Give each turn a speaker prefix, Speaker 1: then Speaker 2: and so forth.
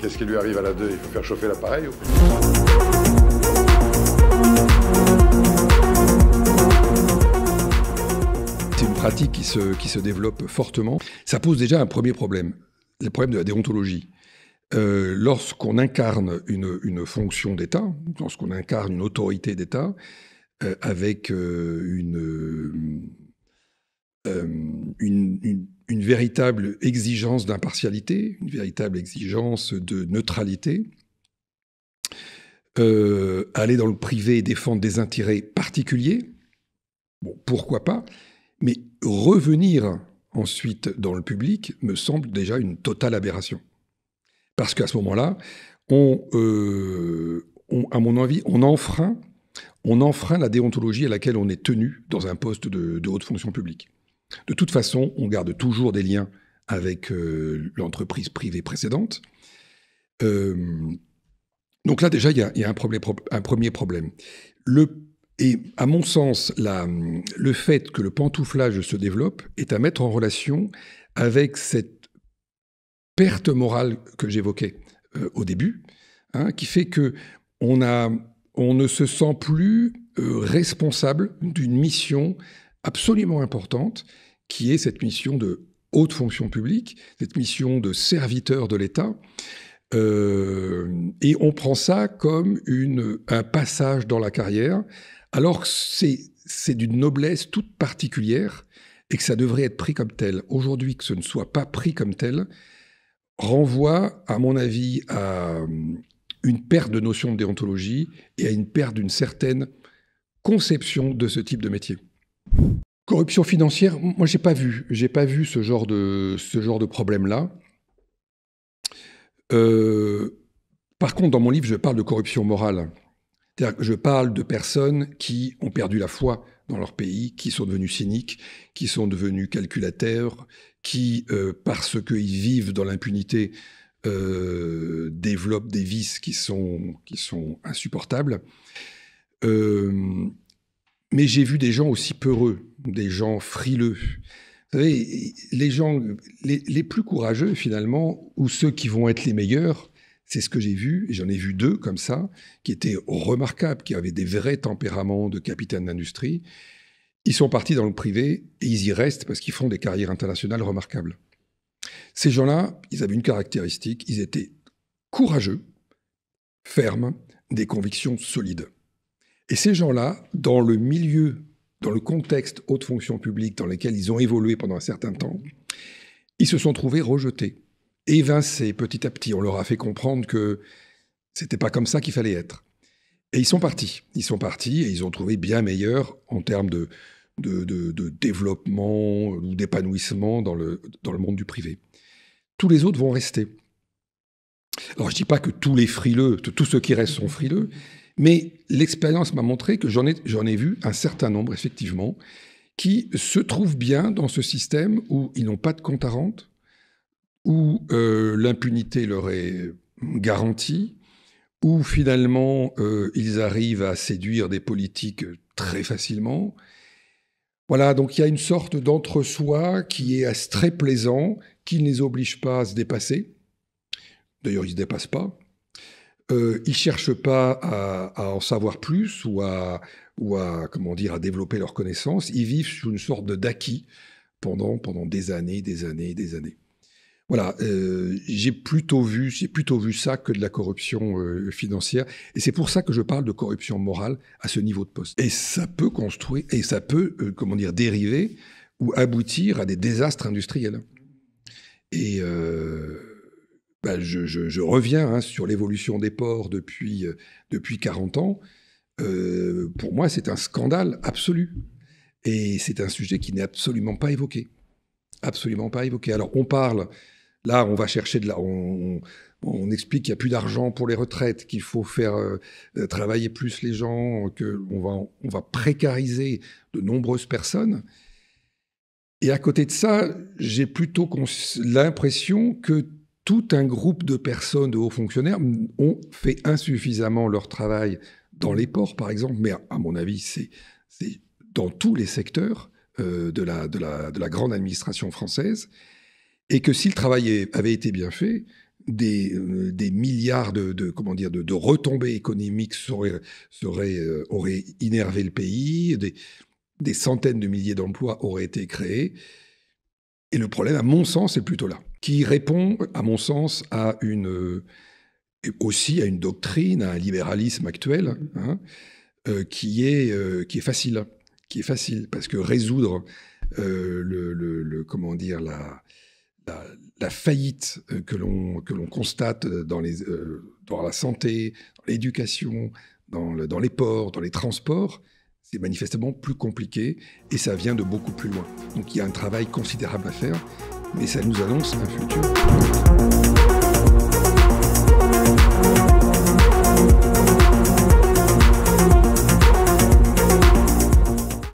Speaker 1: Qu'est-ce qui lui arrive à la 2? Il faut faire chauffer l'appareil ou...
Speaker 2: C'est une pratique qui se développe fortement. Ça pose déjà un premier problème, le problème de la déontologie. Lorsqu'on incarne une fonction d'État, lorsqu'on incarne une autorité d'État, avec une véritable exigence d'impartialité, une véritable exigence de neutralité, aller dans le privé et défendre des intérêts particuliers, bon, pourquoi pas, mais revenir ensuite dans le public me semble déjà une totale aberration. Parce qu'à ce moment-là, à mon avis, on enfreint la déontologie à laquelle on est tenu dans un poste de haute fonction publique. De toute façon, on garde toujours des liens avec l'entreprise privée précédente. Donc là, déjà, il y a un premier problème. Et à mon sens, le fait que le pantouflage se développe est à mettre en relation avec cette perte morale que j'évoquais au début, qui fait qu'on ne se sent plus responsable d'une mission absolument importante, qui est cette mission de haute fonction publique, cette mission de serviteur de l'État. Et on prend ça comme un passage dans la carrière, alors que c'est d'une noblesse toute particulière et que ça devrait être pris comme tel. Aujourd'hui, que ce ne soit pas pris comme tel, renvoie, à mon avis, à une perte de notion de déontologie et à une perte d'une certaine conception de ce type de métier. Corruption financière, moi j'ai pas vu ce genre de problème-là. Par contre, dans mon livre, je parle de corruption morale. C'est-à-dire que je parle de personnes qui ont perdu la foi dans leur pays, qui sont devenus cyniques, qui sont devenus calculateurs, qui, parce qu'ils vivent dans l'impunité, développent des vices qui sont insupportables. Mais j'ai vu des gens aussi peureux, des gens frileux. Vous savez, les gens les plus courageux, finalement, ou ceux qui vont être les meilleurs, c'est ce que j'ai vu, et j'en ai vu 2 comme ça, qui étaient remarquables, qui avaient des vrais tempéraments de capitaine d'industrie. Ils sont partis dans le privé, et ils y restent parce qu'ils font des carrières internationales remarquables. Ces gens-là, ils avaient une caractéristique, ils étaient courageux, fermes, des convictions solides. Et ces gens-là, dans le milieu, dans le contexte haute fonction publique dans lequel ils ont évolué pendant un certain temps, ils se sont trouvés rejetés, évincés petit à petit. On leur a fait comprendre que c'était pas comme ça qu'il fallait être. Et ils sont partis. Ils sont partis et ils ont trouvé bien meilleur en termes de développement ou d'épanouissement dans le monde du privé. Tous les autres vont rester. Alors je dis pas que tous les frileux, tous ceux qui restent sont frileux, mais l'expérience m'a montré que j'en ai vu un certain nombre, effectivement, qui se trouvent bien dans ce système où ils n'ont pas de compte à rendre, où l'impunité leur est garantie, où finalement ils arrivent à séduire des politiques très facilement. Voilà, donc il y a une sorte d'entre-soi qui est très plaisant, qui ne les oblige pas à se dépasser. D'ailleurs, ils ne se dépassent pas. Ils ne cherchent pas à en savoir plus ou à développer leurs connaissances. Ils vivent sur une sorte d'acquis pendant des années, des années, des années. Voilà, j'ai plutôt vu ça que de la corruption financière. Et c'est pour ça que je parle de corruption morale à ce niveau de poste. Et ça peut construire, et ça peut, dériver ou aboutir à des désastres industriels. Et je reviens sur l'évolution des ports depuis 40 ans. Pour moi, c'est un scandale absolu. Et c'est un sujet qui n'est absolument pas évoqué. Absolument pas évoqué. Alors, on parle... Là, on va chercher on explique qu'il n'y a plus d'argent pour les retraites, qu'il faut faire travailler plus les gens, qu'on va précariser de nombreuses personnes. Et à côté de ça, j'ai plutôt l'impression que tout un groupe de personnes, de hauts fonctionnaires, ont fait insuffisamment leur travail dans les ports, par exemple, mais à mon avis, c'est dans tous les secteurs de la grande administration française. Et que si le travail avait été bien fait, des milliards de retombées économiques auraient innervé le pays, des centaines de milliers d'emplois auraient été créés. Et le problème, à mon sens, est plutôt là, qui répond, à mon sens, aussi à une doctrine, à un libéralisme actuel, hein, qui est facile. Qui est facile, parce que résoudre la faillite que l'on constate dans la santé, dans l'éducation, dans les ports, dans les transports, c'est manifestement plus compliqué et ça vient de beaucoup plus loin. Donc il y a un travail considérable à faire, mais ça nous annonce un futur.